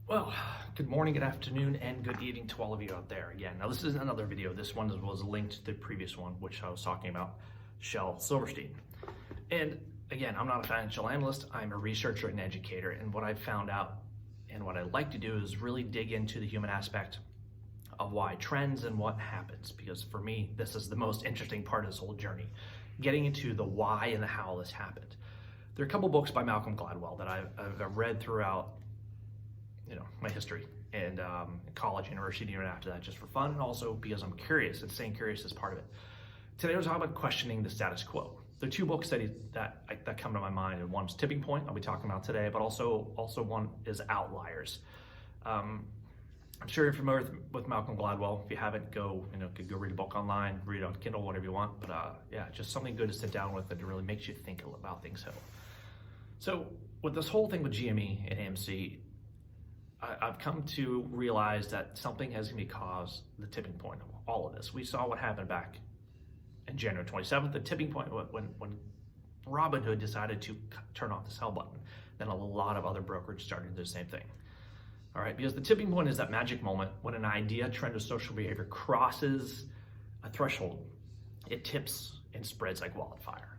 Well, good morning, good afternoon, and good evening to all of you out there. Again, now this is another video. This one was linked to the previous one, which I was talking about Shel Silverstein. And again, I'm not a financial analyst. I'm a researcher and educator. And what I've found out and what I like to do is really dig into the human aspect of why trends and what happens. Because for me, this is the most interesting part of this whole journey, getting into the why and the how this happened. There are a couple books by Malcolm Gladwell that I've read throughout my history and college, university, and after that, just for fun, and also because I'm curious, and staying curious is part of it. Today we're talking about questioning the status quo. There are two books that come to my mind, and one's Tipping Point, I'll be talking about today, but also one is Outliers. I'm sure you're familiar with Malcolm Gladwell. If you haven't, go read a book online, read it on Kindle, whatever you want. But yeah, just something good to sit down with and it really makes you think about things. So with this whole thing with GME and AMC, I've come to realize that something has going to cause the tipping point of all of this. We saw what happened back in January 27th, the tipping point when Robinhood decided to turn off the sell button. Then a lot of other brokers started to do the same thing. All right, because the tipping point is that magic moment when an idea, trend, or social behavior crosses a threshold. It tips and spreads like wildfire.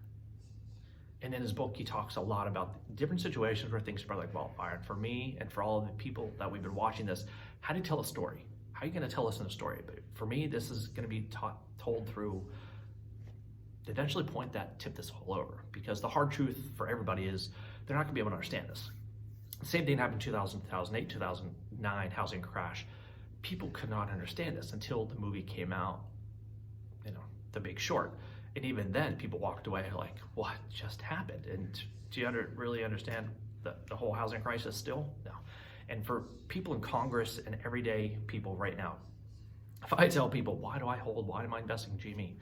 And in his book, he talks a lot about different situations where things spread like wildfire. And for me, and for all of the people that we've been watching this, how do you tell a story? How are you going to tell us in a story? But for me, this is going to be told through the eventually point that tip this all over. Because the hard truth for everybody is they're not going to be able to understand this. The same thing happened in 2000, 2008, 2009 housing crash. People could not understand this until the movie came out, The Big Short. And even then, people walked away like, what just happened? And do you really understand the whole housing crisis still? No. And for people in Congress and everyday people right now, if I tell people, why am I investing in GME?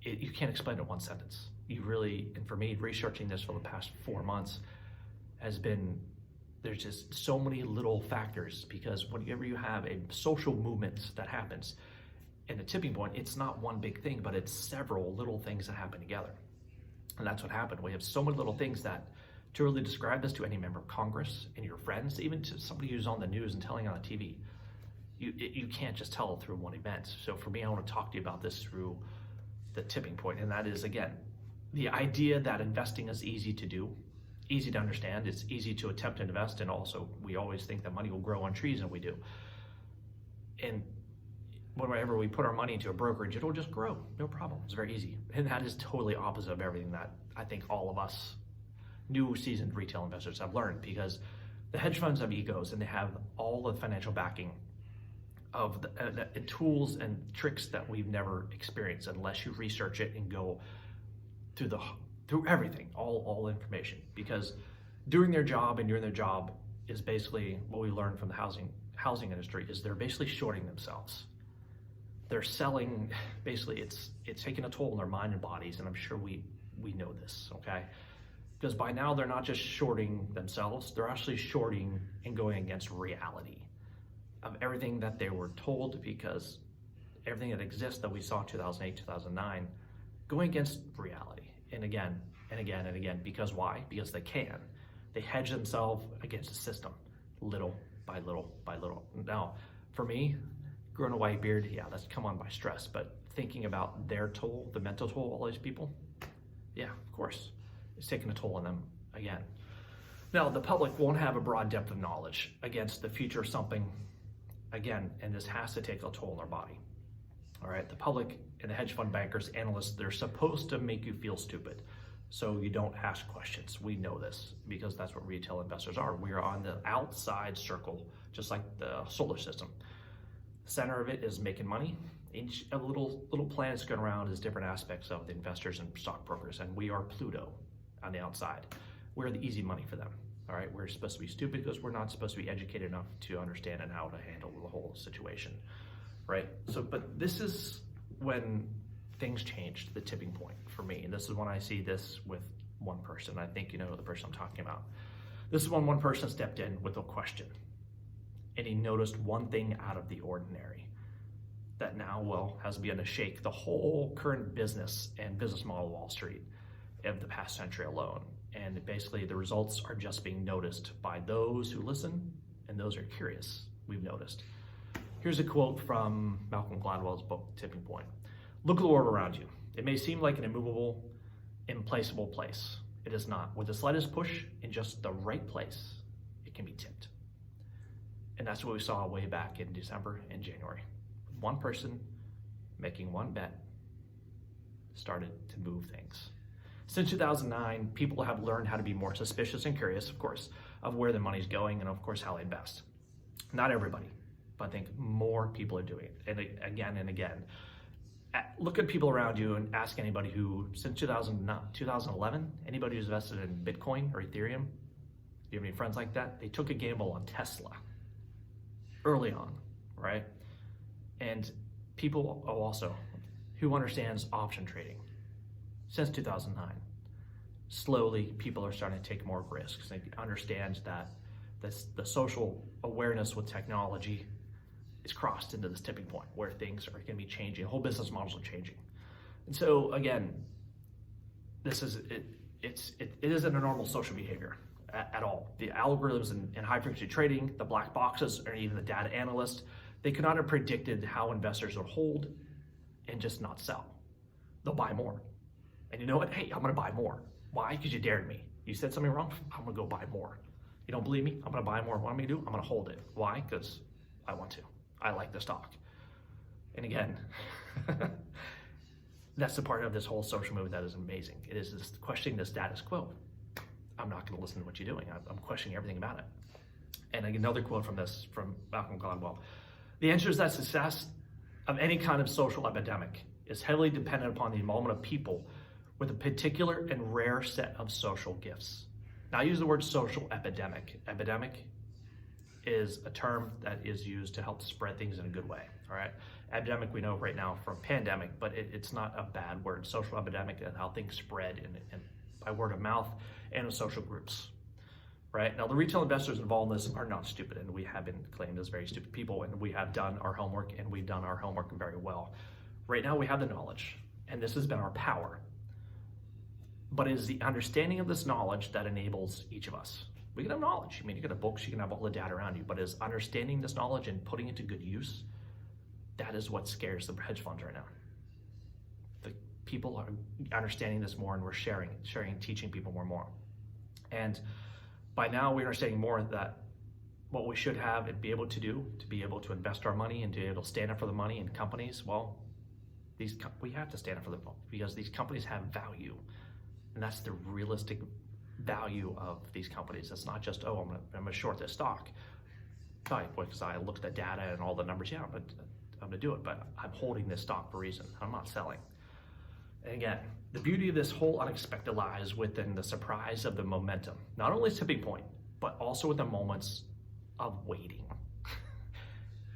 You can't explain it in one sentence. And for me, researching this for the past 4 months there's just so many little factors, because whenever you have a social movement that happens, and a tipping point, it's not one big thing, but it's several little things that happen together. And that's what happened. We have so many little things that to really describe this to any member of Congress and your friends, even to somebody who's on the news and telling on the TV, you can't just tell it through one event. So for me, I want to talk to you about this through the tipping point. And that is, again, the idea that investing is easy to do, easy to understand. It's easy to attempt to invest. And also, we always think that money will grow on trees, and we do. And whenever we put our money into a brokerage, it'll just grow, no problem. It's very easy. And that is totally opposite of everything that I think all of us new seasoned retail investors have learned, because the hedge funds have egos and they have all the financial backing of the tools and tricks that we've never experienced unless you research it and go through everything, all information. Because doing their job is basically what we learned from the housing industry is they're basically shorting themselves. They're selling, basically it's taking a toll on their mind and bodies, and I'm sure we know this, okay? Because by now they're not just shorting themselves, they're actually shorting and going against reality of everything that they were told, because everything that exists that we saw in 2008, 2009, going against reality, and again, and again, and again. Because why? Because they can. They hedge themselves against the system, little by little by little. Now, for me, growing a white beard, yeah, that's come on by stress, but thinking about their toll, the mental toll of all these people, yeah, of course, it's taking a toll on them again. Now, the public won't have a broad depth of knowledge against the future of something, again, and this has to take a toll on their body. All right, the public and the hedge fund bankers, analysts, they're supposed to make you feel stupid so you don't ask questions. We know this because that's what retail investors are. We are on the outside circle, just like the solar system. Center of it is making money. Each little planets going around is different aspects of the investors and stockbrokers, and we are Pluto on the outside. We're the easy money for them. All right, we're supposed to be stupid because we're not supposed to be educated enough to understand and how to handle the whole situation, right? So, but this is when things changed, the tipping point for me, and this is when I see this with one person. I think you know the person I'm talking about. This is when one person stepped in with a question. And he noticed one thing out of the ordinary that now, has begun to shake the whole current business and business model of Wall Street of the past century alone. And basically the results are just being noticed by those who listen and those who are curious, we've noticed. Here's a quote from Malcolm Gladwell's book, Tipping Point. Look at the world around you. It may seem like an immovable, implaceable place. It is not. With the slightest push in just the right place, it can be tipped. And that's what we saw way back in December and January. One person making one bet started to move things. Since 2009, people have learned how to be more suspicious and curious, of course, of where their money's going and of course how they invest. Not everybody, but I think more people are doing it. And again and again. Look at people around you and ask anybody who, since 2011, anybody who's invested in Bitcoin or Ethereum, do you have any friends like that? They took a gamble on Tesla early on, right? And people also who understands option trading since 2009. Slowly, people are starting to take more risks. They understand that the social awareness with technology is crossed into this tipping point where things are going to be changing. Whole business models are changing. And so again, this is it isn't a normal social behavior at all. The algorithms in high frequency trading, the black boxes, or even the data analysts, they could not have predicted how investors would hold and just not sell. They'll buy more. And you know what? Hey, I'm going to buy more. Why? Because you dared me. You said something wrong? I'm going to go buy more. You don't believe me? I'm going to buy more. What I'm going to do? I'm going to hold it. Why? Because I want to. I like the stock. And again, that's the part of this whole social movement that is amazing. It is this questioning the status quo. I'm not going to listen to what you're doing. I'm questioning everything about it. And another quote from Malcolm Gladwell. The answer is that success of any kind of social epidemic is heavily dependent upon the involvement of people with a particular and rare set of social gifts. Now I use the word social epidemic. Epidemic is a term that is used to help spread things in a good way, all right? Epidemic we know right now from pandemic, but it's not a bad word. Social epidemic is how things spread and by word of mouth and in social groups, right? Now the retail investors involved in this are not stupid, and we have been claimed as very stupid people, and we have done our homework, and we've done our homework very well. Right now we have the knowledge, and this has been our power. But it is the understanding of this knowledge that enables each of us. We can have knowledge. I mean, you can have books, you can have all the data around you, but is understanding this knowledge and putting it to good use, that is what scares the hedge funds right now. The people are understanding this more, and we're sharing, teaching people more and more. And by now we're understanding more that what we should have and be able to do, to be able to invest our money and to be able to stand up for the money in companies, well, we have to stand up for them because these companies have value. And that's the realistic value of these companies. It's not just, oh, I'm gonna short this stock. Because I looked at data and all the numbers, yeah, I'm gonna do it, but I'm holding this stock for a reason. I'm not selling. And again, the beauty of this whole unexpected lies within the surprise of the momentum. Not only tipping point, but also with the moments of waiting.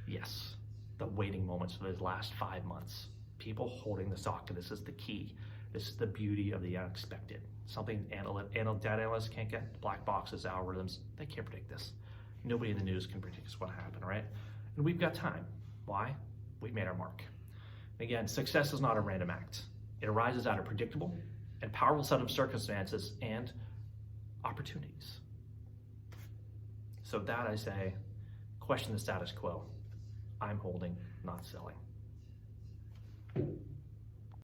Yes, the waiting moments for these last 5 months. People holding the stock, and this is the key. This is the beauty of the unexpected. Something data analysts can't get, black boxes, algorithms, they can't predict this. Nobody in the news can predict what's going to happen, right? And we've got time. Why? We've made our mark. Again, success is not a random act. It arises out of predictable and powerful set of circumstances and opportunities. So that I say, question the status quo. I'm holding, not selling.